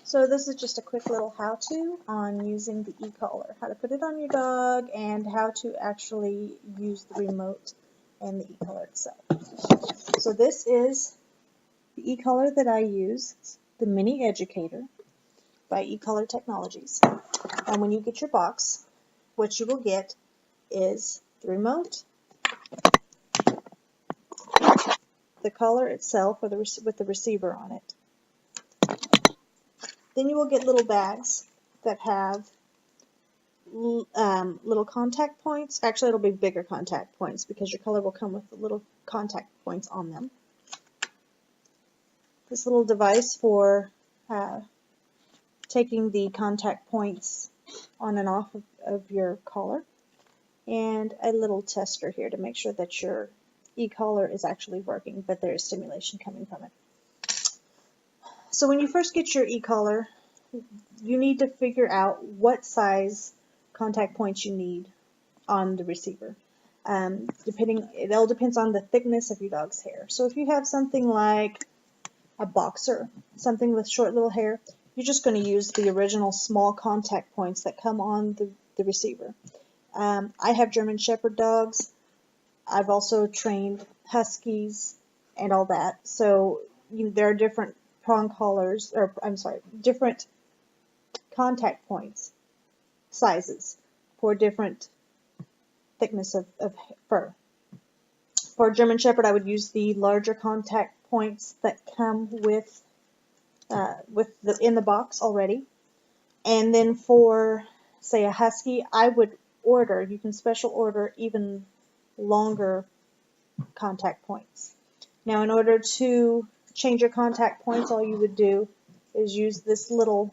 So this is just a quick little how-to on using the e-collar, how to put it on your dog and how to actually use the remote and the e-collar itself. So this is the e-collar that I use, the Mini Educator by e-collar Technologies. And when you get your box, what you will get is the remote, the collar itself with the receiver on it. Then you will get little bags that have little contact points. Actually, it'll be bigger contact points because your collar will come with the little contact points on them. This little device for taking the contact points on and off of your collar, and a little tester here to make sure that your e-collar is actually working, but there is stimulation coming from it. So when you first get your e-collar, you need to figure out what size contact points you need on the receiver. It all depends on the thickness of your dog's hair. So if you have something like a boxer, something with short little hair, you're just going to use the original small contact points that come on the receiver. I have German Shepherd dogs. I've also trained Huskies and all that. So there are different prong collars, or different contact points, sizes for different thickness of fur. For German Shepherd, I would use the larger contact points that come with in the box already. And then for, say, a Husky, I would order, you can special order even longer contact points. Now, in order to change your contact points, all you would do is use this little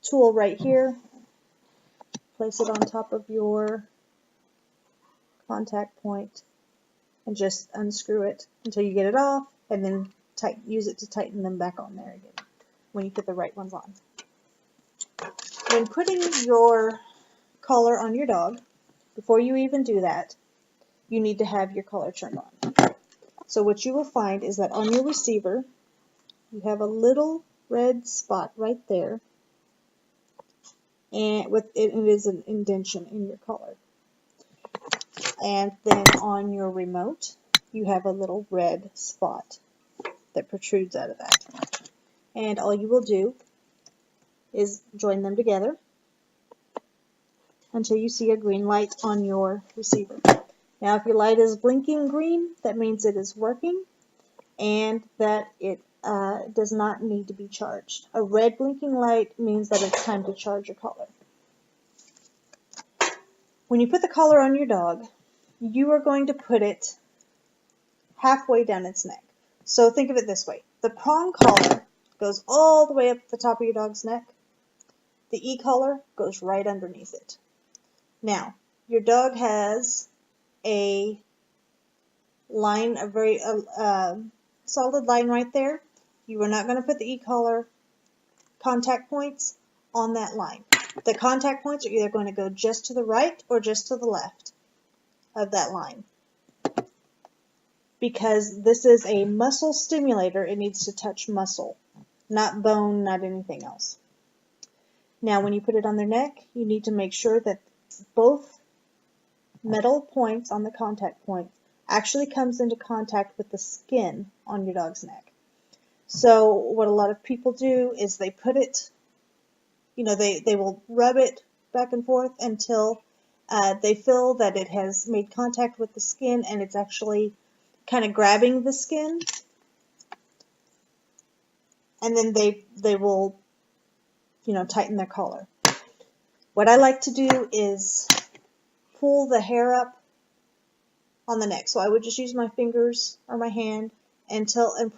tool right here. Place it on top of your contact point and just unscrew it until you get it off, and then use it to tighten them back on there again when you put the right ones on. When putting your collar on your dog, before you even do that, you need to have your collar turned on. So what you will find is that on your receiver, you have a little red spot right there, and it is an indentation in your collar. And then on your remote, you have a little red spot that protrudes out of that. And all you will do is join them together until you see a green light on your receiver. Now, if your light is blinking green, that means it is working and that it does not need to be charged. A red blinking light means that it's time to charge your collar. When you put the collar on your dog, you are going to put it halfway down its neck. So think of it this way. The prong collar goes all the way up the top of your dog's neck. The e-collar goes right underneath it. Now, your dog has a line, a very solid line right there. You are not going to put the e-collar contact points on that line. The contact points are either going to go just to the right or just to the left of that line. Because this is a muscle stimulator, it needs to touch muscle, not bone, not anything else. Now, when you put it on their neck, you need to make sure that both metal points on the contact point actually comes into contact with the skin on your dog's neck. So what a lot of people do is they put it, they will rub it back and forth until they feel that it has made contact with the skin and it's actually kind of grabbing the skin. And then they will, tighten their collar. What I like to do is pull the hair up on the neck. So I would just use my fingers or my hand and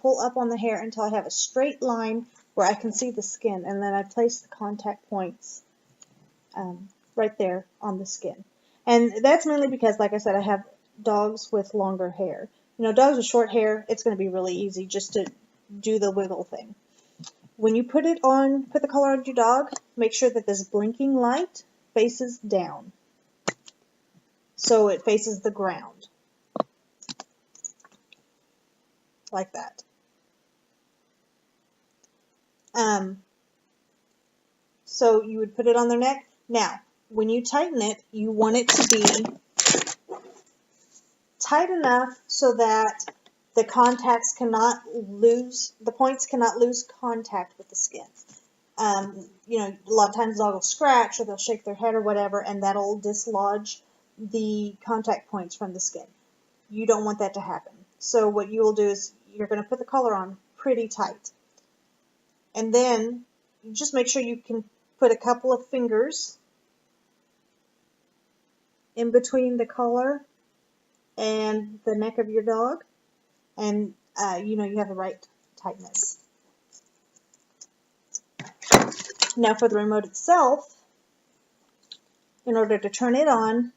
pull up on the hair until I have a straight line where I can see the skin, and then I place the contact points right there on the skin. And that's mainly because, like I said, I have dogs with longer hair. Dogs with short hair, it's going to be really easy just to do the wiggle thing. When you put the collar on your dog, make sure that this blinking light faces down. So it faces the ground. Like that. So you would put it on their neck. Now, when you tighten it, you want it to be tight enough so that the points cannot lose contact with the skin. You know, a lot of times the dog will scratch or they'll shake their head or whatever, and that'll dislodge the contact points from the skin. You don't want that to happen. So what you will do is you're going to put the collar on pretty tight. And then you just make sure you can put a couple of fingers in between the collar and the neck of your dog, and you know you have the right tightness. Now for the remote itself, in order to turn it on,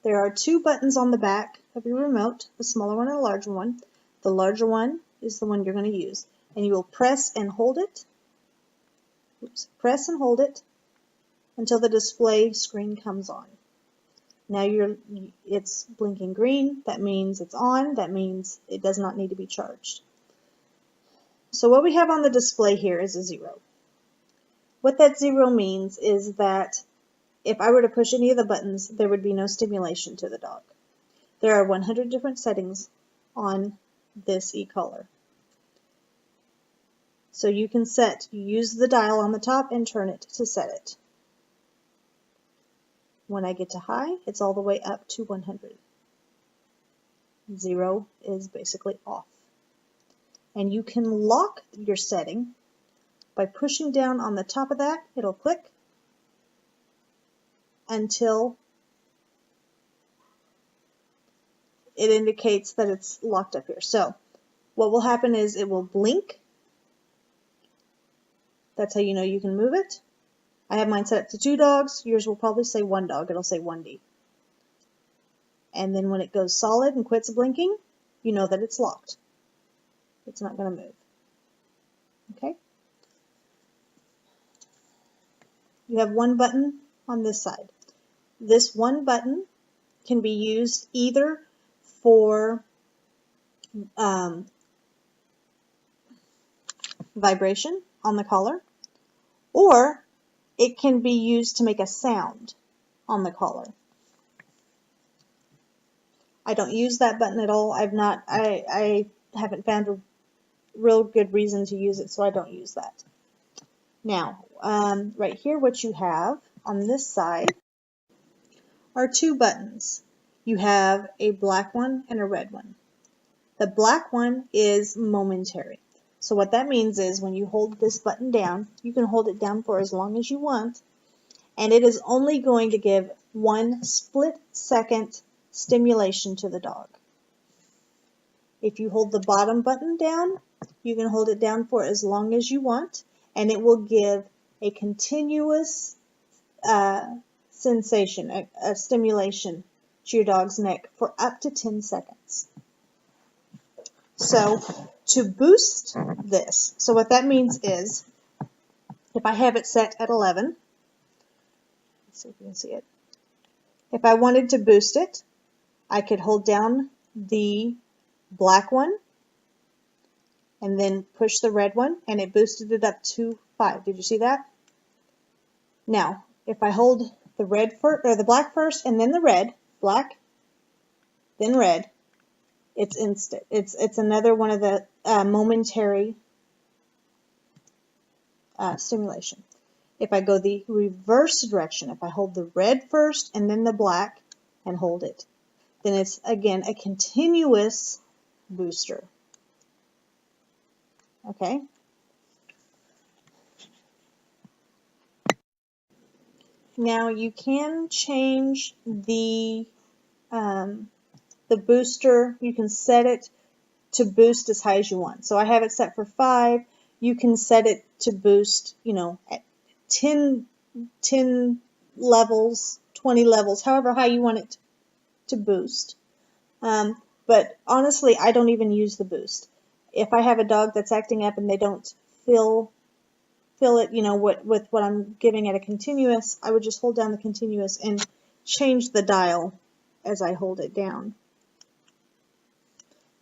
there are two buttons on the back of your remote, a smaller one and a larger one. The larger one is the one you're going to use, and you will press and hold it. Press and hold it until the display screen comes on. Now it's blinking green. That means it's on. That means it does not need to be charged. So what we have on the display here is a 0. What that 0 means is that if I were to push any of the buttons, there would be no stimulation to the dog. There are 100 different settings on this e-collar. So you can use the dial on the top and turn it to set it. When I get to high, it's all the way up to 100. 0 is basically off. And you can lock your setting by pushing down on the top of that. It'll click until it indicates that it's locked up here. So what will happen is it will blink. That's how you know you can move it. I have mine set up to 2 dogs. Yours will probably say 1 dog. It'll say 1D. And then when it goes solid and quits blinking, you know that it's locked. It's not going to move. Okay? You have one button on this side. This one button can be used either for vibration on the collar, or it can be used to make a sound on the collar. I don't use that button at all. I haven't found a real good reason to use it, so I don't use that. Now, right here, what you have on this side are 2 buttons. You have a black one and a red one. The black one is momentary. So what that means is when you hold this button down, you can hold it down for as long as you want, and it is only going to give 1 split-second stimulation to the dog. If you hold the bottom button down, you can hold it down for as long as you want, and it will give a continuous sensation, a stimulation to your dog's neck for up to 10 seconds. So to boost this, so what that means is, if I have it set at 11, let's see if you can see it. If I wanted to boost it, I could hold down the black one and then push the red one, and it boosted it up to 5. Did you see that? Now, if I hold the red first, or the black first, and then the red, black, then red, it's instant. It's another one of the momentary stimulation. If I go the reverse direction, if I hold the red first and then the black and hold it, then it's again a continuous booster. Okay. Now you can change the booster. You can set it to boost as high as you want. So I have it set for 5. You can set it to boost, you know, at 10 levels, 20 levels, however high you want it to boost. But honestly, I don't even use the boost. If I have a dog that's acting up and they don't feel it, you know, with what I'm giving at a continuous, I would just hold down the continuous and change the dial as I hold it down.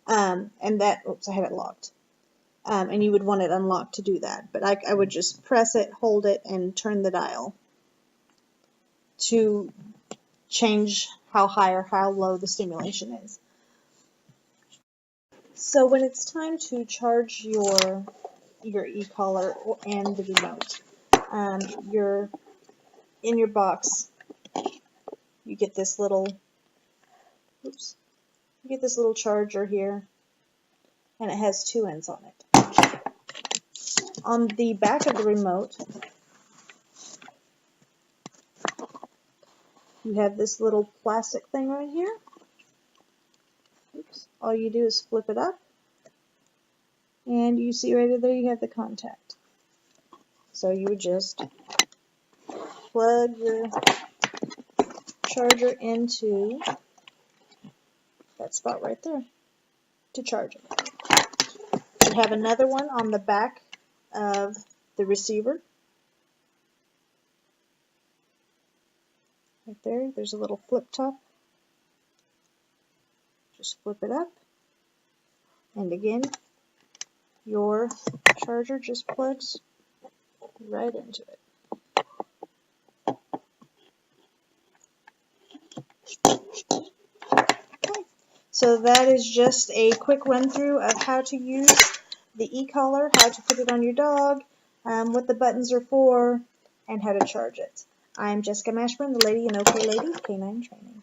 And that, oops, I have it locked. and you would want it unlocked to do that. But I would just press it, hold it, and turn the dial to change how high or how low the stimulation is. So when it's time to charge your e-collar and the remote, you're in your box. You get this little, charger here, and it has 2 ends on it. On the back of the remote, you have this little plastic thing right here. All you do is flip it up, and you see right there you have the contact. So you would just plug your charger into that spot right there to charge it. You have another one on the back of the receiver. Right there, there's a little flip top. Just flip it up, and again, your charger just plugs right into it. Okay. So that is just a quick run through of how to use the e-collar, how to put it on your dog, what the buttons are for, and how to charge it. I'm Jessica Mashburn, the lady in OK Lady Canine Training.